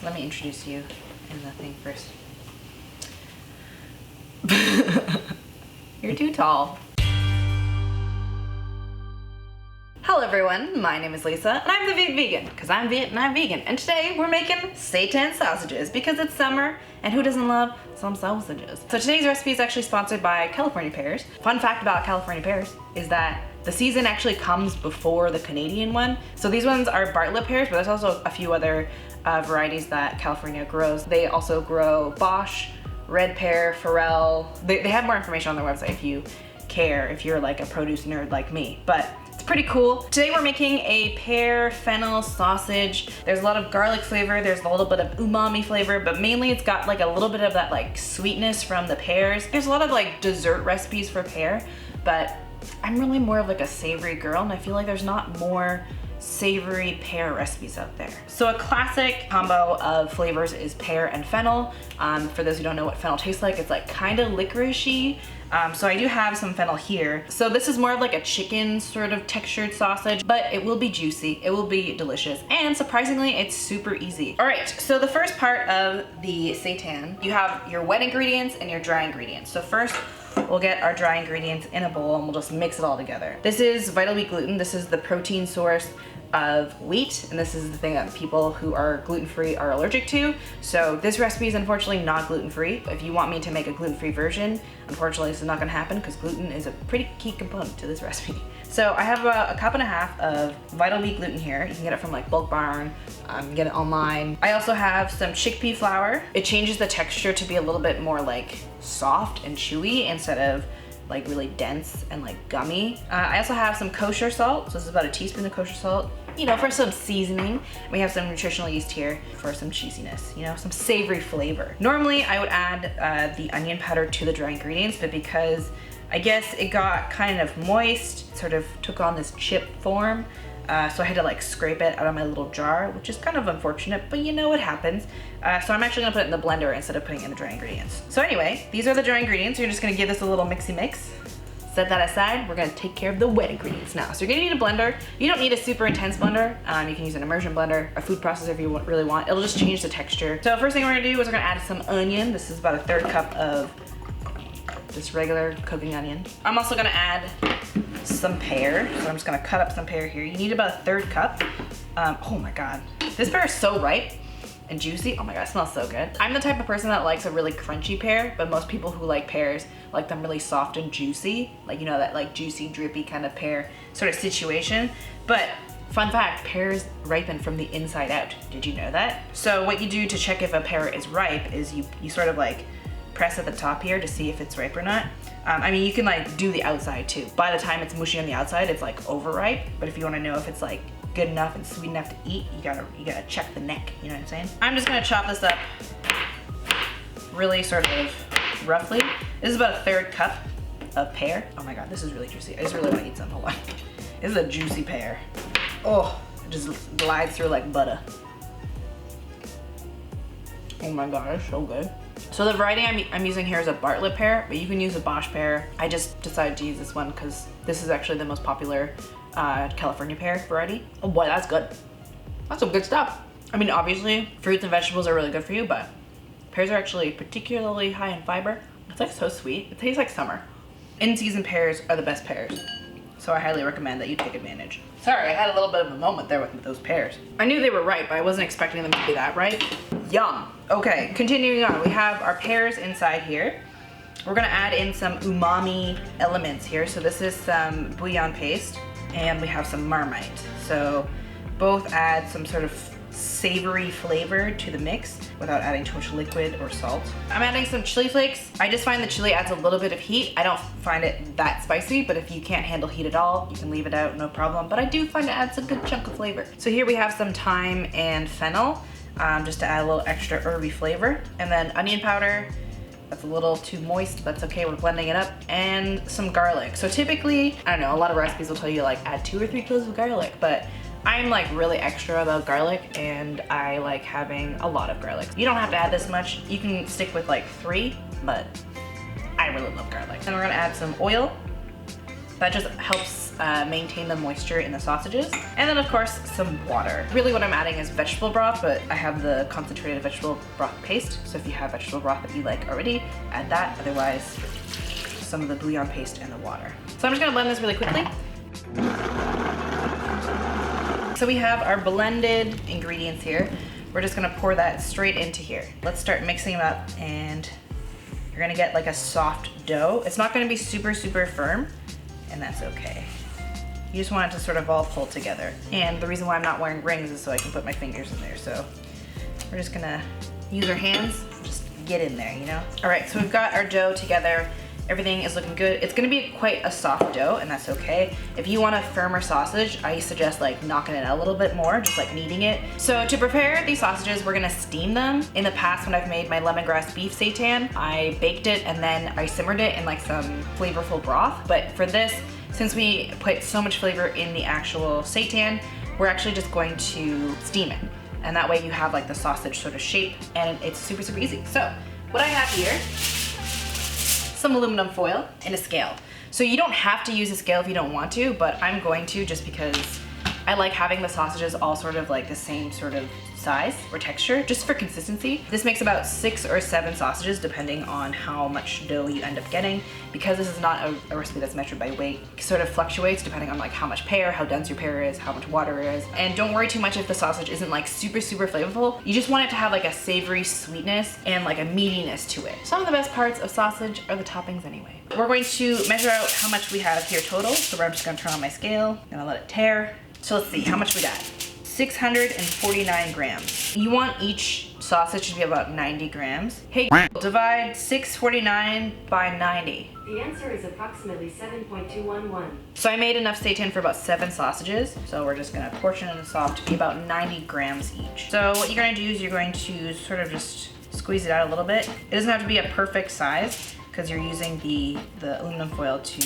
let me introduce you in the thing first. You're too tall. Hello everyone, my name is Lisa, and I'm the Viet Vegan, because I'm Viet and I'm vegan. And today we're making seitan sausages, because it's summer, and who doesn't love some sausages? So today's recipe is actually sponsored by California Pears. Fun fact about California Pears is that the season actually comes before the Canadian one. So these ones are Bartlett pears, but there's also a few other varieties that California grows. They also grow Bosch, red pear, Farrell. They have more information on their website if you care, if you're like a produce nerd like me, but it's pretty cool. Today we're making a pear fennel sausage. There's a lot of garlic flavor, there's a little bit of umami flavor, but mainly it's got like a little bit of that like sweetness from the pears. There's a lot of like dessert recipes for pear, but I'm really more of like a savory girl, and I feel like there's not more savory pear recipes out there. So a classic combo of flavors is pear and fennel. For those who don't know what fennel tastes like, it's like kind of licorice-y. So I do have some fennel here. So this is more of like a chicken sort of textured sausage, but it will be juicy, it will be delicious, and surprisingly, it's super easy. All right, so the first part of the seitan, you have your wet ingredients and your dry ingredients. So first, we'll get our dry ingredients in a bowl and we'll just mix it all together. This is Vital Wheat gluten. This is the protein source of wheat, and this is the thing that people who are gluten-free are allergic to. So this recipe is unfortunately not gluten-free. If you want me to make a gluten-free version, unfortunately this is not gonna happen because gluten is a pretty key component to this recipe. So I have a cup and a half of Vital Wheat gluten here. You can get it from like Bulk Barn, you can get it online. I also have some chickpea flour. It changes the texture to be a little bit more like soft and chewy instead of like really dense and like gummy. I also have some kosher salt. So this is about a teaspoon of kosher salt, you know, for some seasoning. We have some nutritional yeast here for some cheesiness, you know, some savory flavor. Normally I would add the onion powder to the dry ingredients, but because I guess it got kind of moist, sort of took on this chip form, so I had to like scrape it out of my little jar, which is kind of unfortunate, but you know what happens. So I'm actually gonna put it in the blender instead of putting it in the dry ingredients. So anyway, these are the dry ingredients. You're just gonna give this a little mixy mix. Set that aside. We're gonna take care of the wet ingredients now. So you're gonna need a blender. You don't need a super intense blender. You can use an immersion blender, a food processor if you really want. It'll just change the texture. So first thing we're gonna do is we're gonna add some onion. This is about a 1/3 cup of just regular cooking onion. I'm also gonna add some pear. So I'm just gonna cut up some pear here. You need about a 1/3 cup. Oh my God, this pear is so ripe and juicy. Oh my God, it smells so good. I'm the type of person that likes a really crunchy pear, but most people who like pears like them really soft and juicy. Like, you know, that like juicy, drippy kind of pear sort of situation. But fun fact, pears ripen from the inside out. Did you know that? So what you do to check if a pear is ripe is you sort of like press at the top here to see if it's ripe or not. I mean, you can like do the outside too. By the time it's mushy on the outside, it's like overripe. But if you want to know if it's like good enough and sweet enough to eat, you gotta check the neck. You know what I'm saying? I'm just gonna chop this up really sort of roughly. This is about a 1/3 cup of pear. Oh my God, this is really juicy. I just really want to eat some. Hold on. This is a juicy pear. Oh, it just glides through like butter. Oh my God, it's so good. So the variety I'm using here is a Bartlett pear, but you can use a Bosch pear. I just decided to use this one because this is actually the most popular California pear variety. Oh boy, that's good. That's some good stuff. I mean, obviously fruits and vegetables are really good for you, but pears are actually particularly high in fiber. It's like so sweet. It tastes like summer. In-season pears are the best pears, so I highly recommend that you take advantage. Sorry, I had a little bit of a moment there with those pears. I knew they were ripe, but I wasn't expecting them to be that ripe. Yum. Okay, continuing on, we have our pears inside here. We're gonna add in some umami elements here. So this is some bouillon paste, and we have some Marmite. So both add some sort of savory flavor to the mix without adding too much liquid or salt. I'm adding some chili flakes. I just find the chili adds a little bit of heat. I don't find it that spicy, but if you can't handle heat at all, you can leave it out, no problem. But I do find it adds a good chunk of flavor. So here we have some thyme and fennel, just to add a little extra herby flavor. And then onion powder. That's a little too moist, but that's okay, we're blending it up. And some garlic. So typically, I don't know, a lot of recipes will tell you like add 2 or 3 cloves of garlic, but I'm like really extra about garlic, and I like having a lot of garlic. You don't have to add this much. You can stick with like 3, but I really love garlic. And we're gonna add some oil. That just helps maintain the moisture in the sausages. And then of course, some water. Really what I'm adding is vegetable broth, but I have the concentrated vegetable broth paste. So if you have vegetable broth that you like already, add that. Otherwise, some of the bouillon paste and the water. So I'm just gonna blend this really quickly. So we have our blended ingredients here. We're just gonna pour that straight into here. Let's start mixing them up, and you're gonna get like a soft dough. It's not gonna be super, super firm, and that's okay. You just want it to sort of all pull together. And the reason why I'm not wearing rings is so I can put my fingers in there. So we're just gonna use our hands, just get in there, you know? All right, so we've got our dough together. Everything is looking good. It's gonna be quite a soft dough, and that's okay. If you want a firmer sausage, I suggest like knocking it out a little bit more, just like kneading it. So to prepare these sausages, we're gonna steam them. In the past, when I've made my lemongrass beef seitan, I baked it and then I simmered it in like some flavorful broth. But for this, since we put so much flavor in the actual seitan, we're actually just going to steam it. And that way you have like the sausage sort of shape, and it's super, super easy. So what I have here, some aluminum foil and a scale. So you don't have to use a scale if you don't want to, but I'm going to just because I like having the sausages all sort of like the same sort of size or texture, just for consistency. This makes about 6 or 7 sausages depending on how much dough you end up getting. Because this is not a recipe that's measured by weight, it sort of fluctuates depending on like how much pear, how dense your pear is, how much water is. And don't worry too much if the sausage isn't like super, super flavorful. You just want it to have like a savory sweetness and like a meatiness to it. Some of the best parts of sausage are the toppings anyway. We're going to measure out how much we have here total. So I'm just gonna turn on my scale, gonna let it tare. So let's see how much we got. 649 grams. You want each sausage to be about 90 grams. Hey, divide 649 by 90. The answer is approximately 7.211. So I made enough seitan for about 7 sausages. So we're just gonna portion this off to be about 90 grams each. So what you're gonna do is you're going to sort of just squeeze it out a little bit. It doesn't have to be a perfect size because you're using the aluminum foil to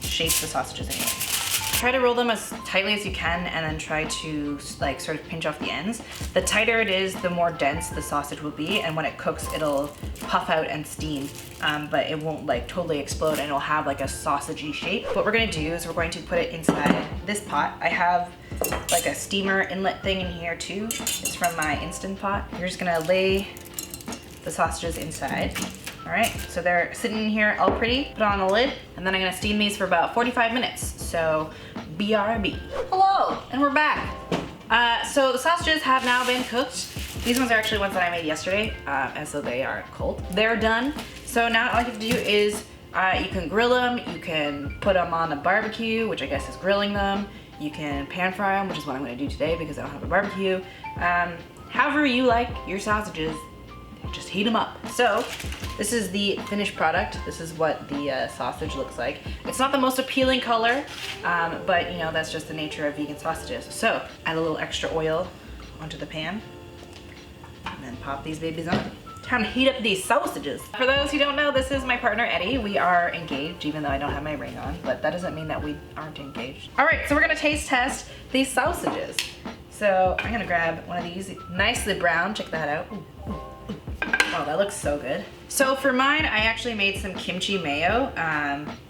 shape the sausages anyway. Try to roll them as tightly as you can and then try to like sort of pinch off the ends. The tighter it is, the more dense the sausage will be, and when it cooks, it'll puff out and steam, but it won't like totally explode, and it'll have like a sausagey shape. What we're gonna do is we're going to put it inside this pot. I have like a steamer inlet thing in here too. It's from my Instant Pot. You're just gonna lay the sausages inside. All right, so they're sitting in here all pretty. Put on the lid, and then I'm gonna steam these for about 45 minutes. So BRB. Hello, and we're back. So the sausages have now been cooked. These ones are actually ones that I made yesterday, and so they are cold. They're done. So now all you have to do is you can grill them, you can put them on a barbecue, which I guess is grilling them. You can pan fry them, which is what I'm gonna do today because I don't have a barbecue. However you like your sausages, just heat them up. So this is the finished product. This is what the sausage looks like. It's not the most appealing color, but you know, that's just the nature of vegan sausages. So add a little extra oil onto the pan and then pop these babies on. Time to heat up these sausages. For those who don't know, this is my partner Eddie. We are engaged, even though I don't have my ring on, but that doesn't mean that we aren't engaged. All right, so we're gonna taste test these sausages. So I'm gonna grab one of these, nicely brown, check that out. Ooh, ooh, ooh. Oh, that looks so good. So for mine, I actually made some kimchi mayo.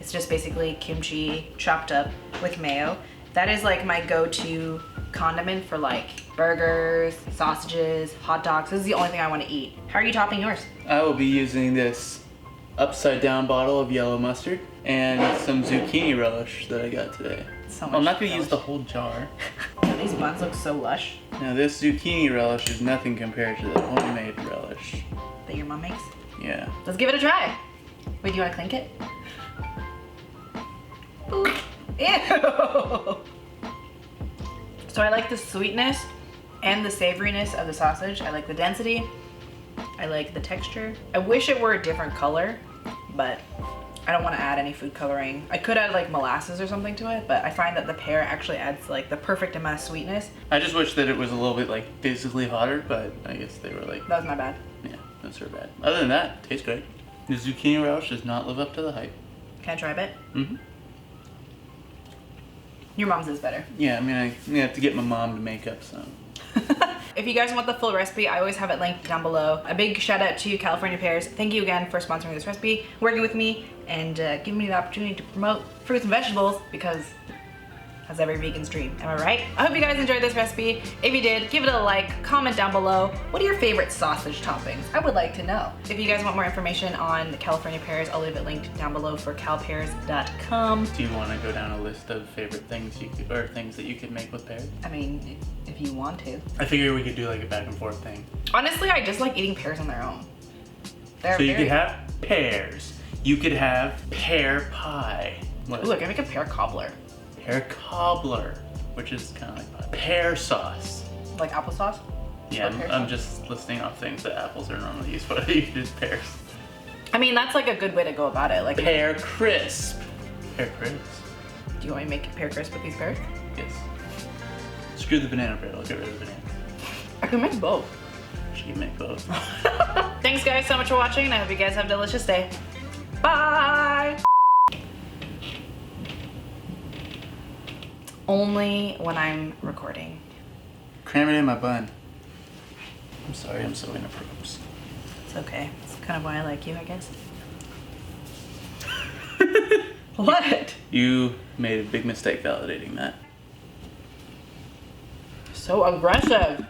It's just basically kimchi chopped up with mayo. That is like my go-to condiment for like burgers, sausages, hot dogs. This is the only thing I want to eat. How are you topping yours? I will be using this upside down bottle of yellow mustard and some zucchini relish that I got today. So much I'm not going to relish. use the whole jar. Oh, these buns look so lush. Now this zucchini relish is nothing compared to the homemade relish. That your mom makes? Yeah. Let's give it a try. Wait, do you want to clink it? Ooh. Ew! So I like the sweetness and the savoriness of the sausage. I like the density. I like the texture. I wish it were a different color, but I don't want to add any food coloring. I could add like molasses or something to it, but I find that the pear actually adds like the perfect amount of sweetness. I just wish that it was a little bit like physically hotter, but I guess they were like, That was my bad. yeah, that's so bad. Other than that, it tastes great. The zucchini relish does not live up to the hype. Can I try a bit? Mm-hmm. Your mom's is better. Yeah, I mean, I'm gonna have to get my mom to make up some. If you guys want the full recipe, I always have it linked down below. A big shout out to California Pears. Thank you again for sponsoring this recipe, working with me, and giving me the opportunity to promote fruits and vegetables because That's every vegan's dream. Am I right? I hope you guys enjoyed this recipe. If you did, give it a like, comment down below. What are your favorite sausage toppings? I would like to know. If you guys want more information on the California pears, I'll leave it linked down below for calpears.com. Do you want to go down a list of favorite things or things that you could make with pears? I mean, if you want to. I figure we could do like a back and forth thing. Honestly, I just like eating pears on their own. They're So you could have pears. You could have pear pie. What? Ooh, I can make a pear cobbler. Pear cobbler, which is kind of like pie. Pear sauce. Like applesauce? Yeah, Or pear I'm sauce? just listing off things that apples are normally used for. You use pears. I mean, that's like a good way to go about it. Like, Pear crisp. Pear crisp. do you want me to make a pear crisp with these pears? Yes. Screw the banana bread. I'll get rid of the banana. I can make both. She can make both. Thanks guys so much for watching, and I hope you guys have a delicious day. Bye! Only when I'm recording. Cram it in my bun. I'm sorry, I'm so inappropriate. It's okay. It's kind of why I like you, I guess. What? You made a big mistake validating that. So aggressive.